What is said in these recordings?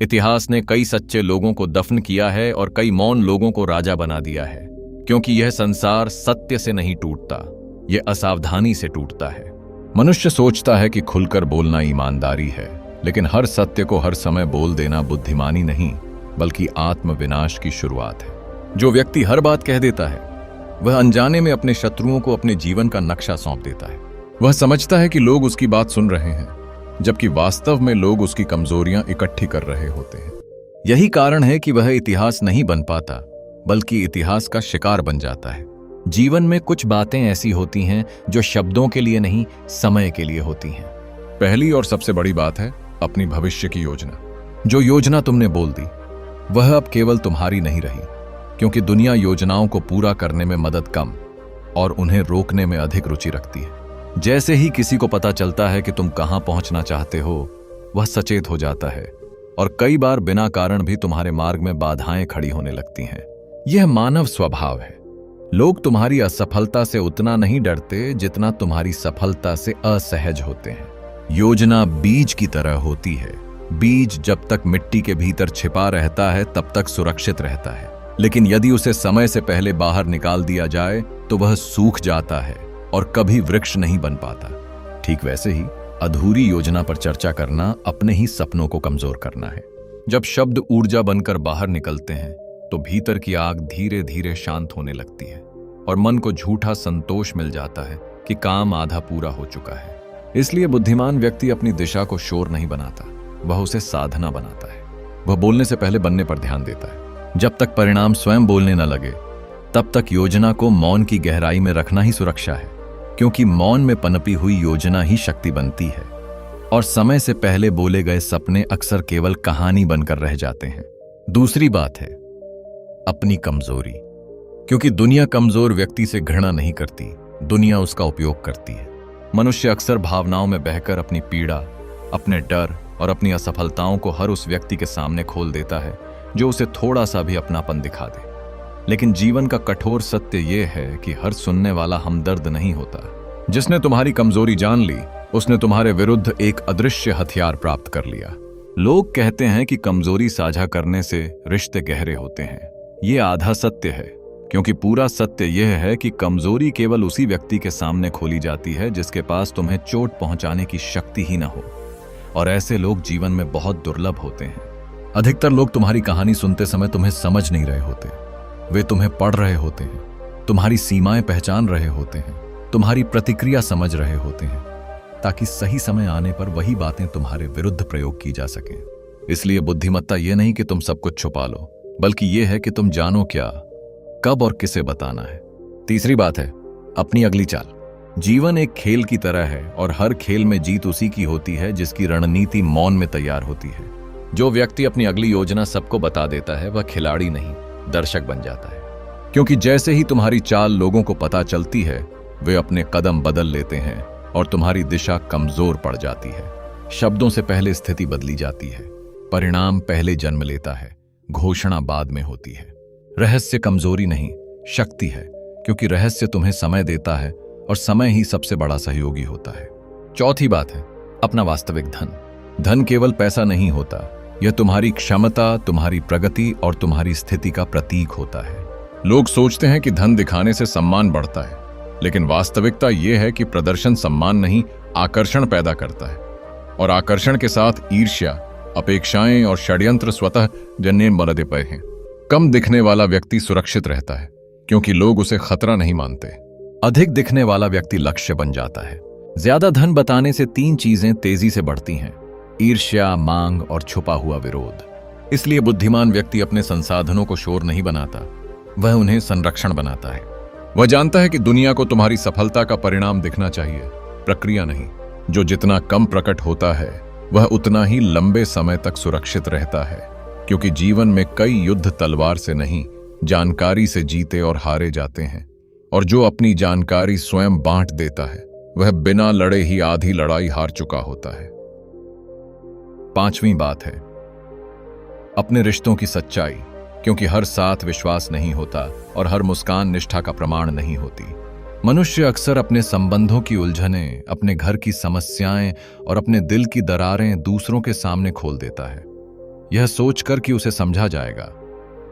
इतिहास ने कई सच्चे लोगों को दफन किया है और कई मौन लोगों को राजा बना दिया है, क्योंकि यह संसार सत्य से नहीं टूटता, यह असावधानी से टूटता है। मनुष्य सोचता है कि खुलकर बोलना ईमानदारी है, लेकिन हर सत्य को हर समय बोल देना बुद्धिमानी नहीं, बल्कि आत्मविनाश की शुरुआत है। जो व्यक्ति हर बात कह देता है, वह अनजाने में अपने शत्रुओं को अपने जीवन का नक्शा सौंप देता है। वह समझता है कि लोग उसकी बात सुन रहे हैं, जबकि वास्तव में लोग उसकी कमजोरियां इकट्ठी कर रहे होते हैं। यही कारण है कि वह इतिहास नहीं बन पाता, बल्कि इतिहास का शिकार बन जाता है। जीवन में कुछ बातें ऐसी होती हैं जो शब्दों के लिए नहीं, समय के लिए होती हैं। पहली और सबसे बड़ी बात है अपनी भविष्य की योजना। जो योजना तुमने बोल दी, वह अब केवल तुम्हारी नहीं रही, क्योंकि दुनिया योजनाओं को पूरा करने में मदद कम और उन्हें रोकने में अधिक रुचि रखती है। जैसे ही किसी को पता चलता है कि तुम कहां पहुंचना चाहते हो, वह सचेत हो जाता है और कई बार बिना कारण भी तुम्हारे मार्ग में बाधाएं खड़ी होने लगती हैं। यह मानव स्वभाव है। लोग तुम्हारी असफलता से उतना नहीं डरते जितना तुम्हारी सफलता से असहज होते हैं। योजना बीज की तरह होती है। बीज जब तक मिट्टी के भीतर छिपा रहता है तब तक सुरक्षित रहता है, लेकिन यदि उसे समय से पहले बाहर निकाल दिया जाए तो वह सूख जाता है और कभी वृक्ष नहीं बन पाता। ठीक वैसे ही अधूरी योजना पर चर्चा करना अपने ही सपनों को कमजोर करना है। जब शब्द ऊर्जा बनकर बाहर निकलते हैं तो भीतर की आग धीरे धीरे शांत होने लगती है और मन को झूठा संतोष मिल जाता है कि काम आधा पूरा हो चुका है। इसलिए बुद्धिमान व्यक्ति अपनी दिशा को शोर नहीं बनाता, वह उसे साधना बनाता है। वह बोलने से पहले बनने पर ध्यान देता है। जब तक परिणाम स्वयं बोलने न लगे, तब तक योजना को मौन की गहराई में रखना ही सुरक्षा है, क्योंकि मौन में पनपी हुई योजना ही शक्ति बनती है और समय से पहले बोले गए सपने अक्सर केवल कहानी बनकर रह जाते हैं। दूसरी बात है अपनी कमजोरी, क्योंकि दुनिया कमजोर व्यक्ति से घृणा नहीं करती, दुनिया उसका उपयोग करती है। मनुष्य अक्सर भावनाओं में बहकर अपनी पीड़ा, अपने डर और अपनी असफलताओं को हर उस व्यक्ति के सामने खोल देता है जो उसे थोड़ा सा भी अपनापन दिखा दे। लेकिन जीवन का कठोर सत्य यह है कि हर सुनने वाला हमदर्द नहीं होता। जिसने तुम्हारी कमजोरी जान ली, उसने तुम्हारे विरुद्ध एक अदृश्य हथियार प्राप्त कर लिया। लोग कहते हैं कि कमजोरी साझा करने से रिश्ते गहरे होते हैं। ये आधा सत्य है, क्योंकि पूरा सत्य यह है कि कमजोरी केवल उसी व्यक्ति के सामने खोली जाती है जिसके पास तुम्हें चोट पहुंचाने की शक्ति ही न हो, और ऐसे लोग जीवन में बहुत दुर्लभ होते हैं। अधिकतर लोग तुम्हारी कहानी सुनते समय तुम्हें समझ नहीं रहे होते, वे तुम्हें पढ़ रहे होते हैं, तुम्हारी सीमाएं पहचान रहे होते हैं, तुम्हारी प्रतिक्रिया समझ रहे होते हैं, ताकि सही समय आने पर वही बातें तुम्हारे विरुद्ध प्रयोग की जा सकें। इसलिए बुद्धिमत्ता यह नहीं कि तुम सब कुछ छुपा लो, बल्कि यह है कि तुम जानो क्या, कब और किसे बताना है। तीसरी बात है अपनी अगली चाल। जीवन एक खेल की तरह है और हर खेल में जीत उसी की होती है जिसकी रणनीति मौन में तैयार होती है। जो व्यक्ति अपनी अगली योजना सबको बता देता है, वह खिलाड़ी नहीं, दर्शक बन जाता है। क्योंकि जैसे ही तुम्हारी चाल लोगों को पता चलती है, वे अपने कदम बदल लेते हैं और तुम्हारी दिशा कमजोर पड़ जाती है। शब्दों से पहले स्थिति बदली जाती है, परिणाम पहले जन्म लेता है, घोषणा बाद में होती है। रहस्य कमजोरी नहीं, शक्ति है, क्योंकि रहस्य तुम्हें समय देता है और समय ही सबसे बड़ा सहयोगी होता है। चौथी बात है अपना वास्तविक धन। धन केवल पैसा नहीं होता, यह तुम्हारी क्षमता, तुम्हारी प्रगति और तुम्हारी स्थिति का प्रतीक होता है। लोग सोचते हैं कि धन दिखाने से सम्मान बढ़ता है, लेकिन वास्तविकता यह है कि प्रदर्शन सम्मान नहीं, आकर्षण पैदा करता है, और आकर्षण के साथ ईर्ष्या, अपेक्षाएं और षड्यंत्र स्वतः जन्य मरदे पे हैं। कम दिखने वाला व्यक्ति सुरक्षित रहता है, क्योंकि लोग उसे खतरा नहीं मानते। अधिक दिखने वाला व्यक्ति लक्ष्य बन जाता है। ज्यादा धन बताने से तीन चीजें तेजी से बढ़ती हैं: ईर्ष्या, मांग और छुपा हुआ विरोध। इसलिए बुद्धिमान व्यक्ति अपने संसाधनों को शोर नहीं बनाता, वह उन्हें संरक्षण बनाता है। वह जानता है कि दुनिया को तुम्हारी सफलता का परिणाम दिखना चाहिए, प्रक्रिया नहीं। जो जितना कम प्रकट होता है, वह उतना ही लंबे समय तक सुरक्षित रहता है, क्योंकि जीवन में कई युद्ध तलवार से नहीं, जानकारी से जीते और हारे जाते हैं। और जो अपनी जानकारी स्वयं बांट देता है, वह बिना लड़े ही आधी लड़ाई हार चुका होता है। पांचवी बात है अपने रिश्तों की सच्चाई, क्योंकि हर साथ विश्वास नहीं होता और हर मुस्कान निष्ठा का प्रमाण नहीं होती। मनुष्य अक्सर अपने संबंधों की उलझनें, अपने घर की समस्याएं और अपने दिल की दरारें दूसरों के सामने खोल देता है। यह सोचकर कि उसे समझा जाएगा।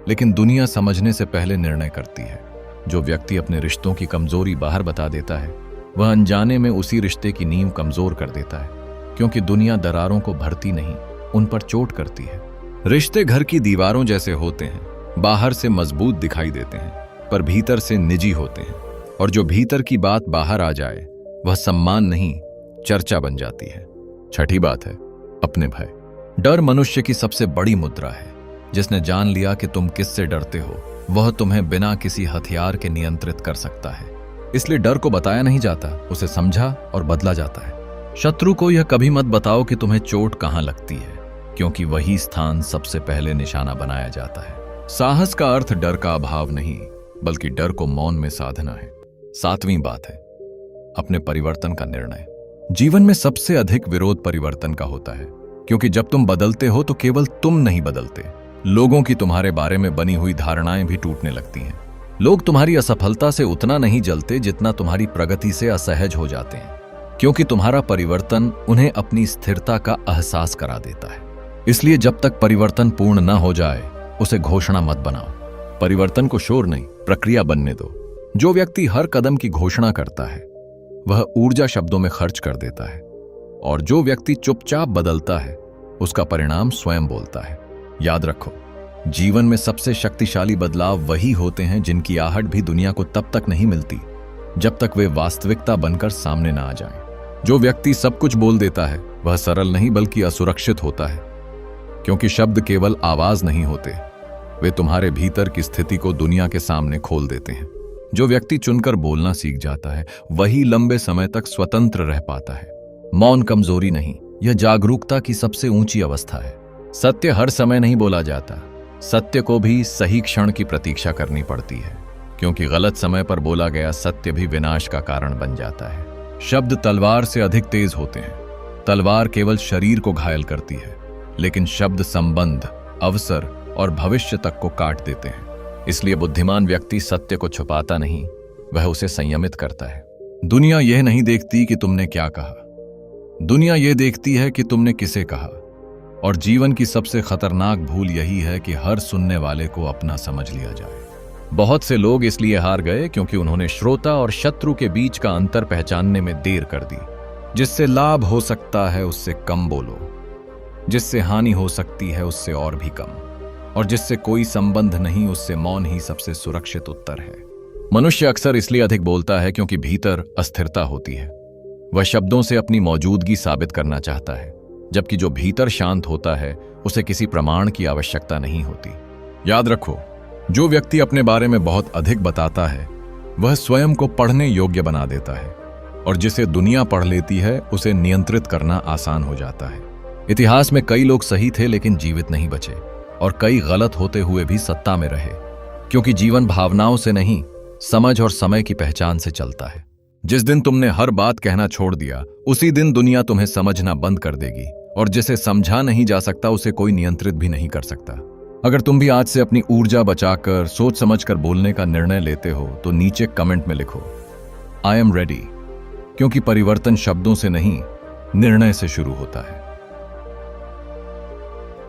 लेकिन दुनिया समझने से पहले निर्णय करती है। जो व्यक्ति अपने रिश्तों की कमजोरी बाहर बता देता है, वह अनजाने में उसी रिश्ते की नींव कमजोर कर देता है, क्योंकि दुनिया दरारों को भरती नहीं, उन पर चोट करती है। रिश्ते घर की दीवारों जैसे होते हैं, बाहर से मजबूत दिखाई देते हैं, पर भीतर से निजी होते हैं। और जो भीतर की बात बाहर आ जाए, वह सम्मान नहीं, चर्चा बन जाती है। छठी बात है अपने भय। डर मनुष्य की सबसे बड़ी मुद्रा है। जिसने जान लिया कि तुम किससे डरते हो, वह तुम्हें बिना किसी हथियार के नियंत्रित कर सकता है। इसलिए डर को बताया नहीं जाता, उसे समझा और बदला जाता है। शत्रु को यह कभी मत बताओ कि तुम्हें चोट कहां लगती है, क्योंकि वही स्थान सबसे पहले निशाना बनाया जाता है। साहस का अर्थ डर का अभाव नहीं, बल्कि डर को मौन में साधना है। सातवीं बात है अपने परिवर्तन का निर्णय। जीवन में सबसे अधिक विरोध परिवर्तन का होता है, क्योंकि जब तुम बदलते हो तो केवल तुम नहीं बदलते, लोगों की तुम्हारे बारे में बनी हुई धारणाएं भी टूटने लगती हैं। लोग तुम्हारी असफलता से उतना नहीं जलते जितना तुम्हारी प्रगति से असहज हो जाते हैं, क्योंकि तुम्हारा परिवर्तन उन्हें अपनी स्थिरता का एहसास करा देता है। इसलिए जब तक परिवर्तन पूर्ण न हो जाए, उसे घोषणा मत बनाओ। परिवर्तन को शोर नहीं, प्रक्रिया बनने दो। जो व्यक्ति हर कदम की घोषणा करता है, वह ऊर्जा शब्दों में खर्च कर देता है, और जो व्यक्ति चुपचाप बदलता है, उसका परिणाम स्वयं बोलता है। याद रखो, जीवन में सबसे शक्तिशाली बदलाव वही होते हैं जिनकी आहट भी दुनिया को तब तक नहीं मिलती जब तक वे वास्तविकता बनकर सामने न आ जाएं। जो व्यक्ति सब कुछ बोल देता है, वह सरल नहीं बल्कि असुरक्षित होता है, क्योंकि शब्द केवल आवाज नहीं होते, वे तुम्हारे भीतर की स्थिति को दुनिया के सामने खोल देते हैं। जो व्यक्ति चुनकर बोलना सीख जाता है, वही लंबे समय तक स्वतंत्र रह पाता है। मौन कमजोरी नहीं, यह जागरूकता की सबसे ऊंची अवस्था है। सत्य हर समय नहीं बोला जाता, सत्य को भी सही क्षण की प्रतीक्षा करनी पड़ती है, क्योंकि गलत समय पर बोला गया सत्य भी विनाश का कारण बन जाता है। शब्द तलवार से अधिक तेज होते हैं। तलवार केवल शरीर को घायल करती है, लेकिन शब्द संबंध, अवसर और भविष्य तक को काट देते हैं। इसलिए बुद्धिमान व्यक्ति सत्य को छुपाता नहीं, वह उसे संयमित करता है। दुनिया यह नहीं देखती कि तुमने क्या कहा, दुनिया यह देखती है कि तुमने किसे कहा। और जीवन की सबसे खतरनाक भूल यही है कि हर सुनने वाले को अपना समझ लिया जाए। बहुत से लोग इसलिए हार गए क्योंकि उन्होंने श्रोता और शत्रु के बीच का अंतर पहचानने में देर कर दी। जिससे लाभ हो सकता है उससे कम बोलो, जिससे हानि हो सकती है उससे और भी कम, और जिससे कोई संबंध नहीं उससे मौन ही सबसे सुरक्षित उत्तर है। मनुष्य अक्सर इसलिए अधिक बोलता है क्योंकि भीतर अस्थिरता होती है। वह शब्दों से अपनी मौजूदगी साबित करना चाहता है, जबकि जो भीतर शांत होता है उसे किसी प्रमाण की आवश्यकता नहीं होती। याद रखो, जो व्यक्ति अपने बारे में बहुत अधिक बताता है, वह स्वयं को पढ़ने योग्य बना देता है, और जिसे दुनिया पढ़ लेती है उसे नियंत्रित करना आसान हो जाता है। इतिहास में कई लोग सही थे लेकिन जीवित नहीं बचे, और कई गलत होते हुए भी सत्ता में रहे, क्योंकि जीवन भावनाओं से नहीं, समझ और समय की पहचान से चलता है। जिस दिन तुमने हर बात कहना छोड़ दिया, उसी दिन दुनिया तुम्हें समझना बंद कर देगी, और जिसे समझा नहीं जा सकता उसे कोई नियंत्रित भी नहीं कर सकता। अगर तुम भी आज से अपनी ऊर्जा बचाकर सोच समझकर बोलने का निर्णय लेते हो, तो नीचे कमेंट में लिखो, आई एम रेडी, क्योंकि परिवर्तन शब्दों से नहीं, निर्णय से शुरू होता है।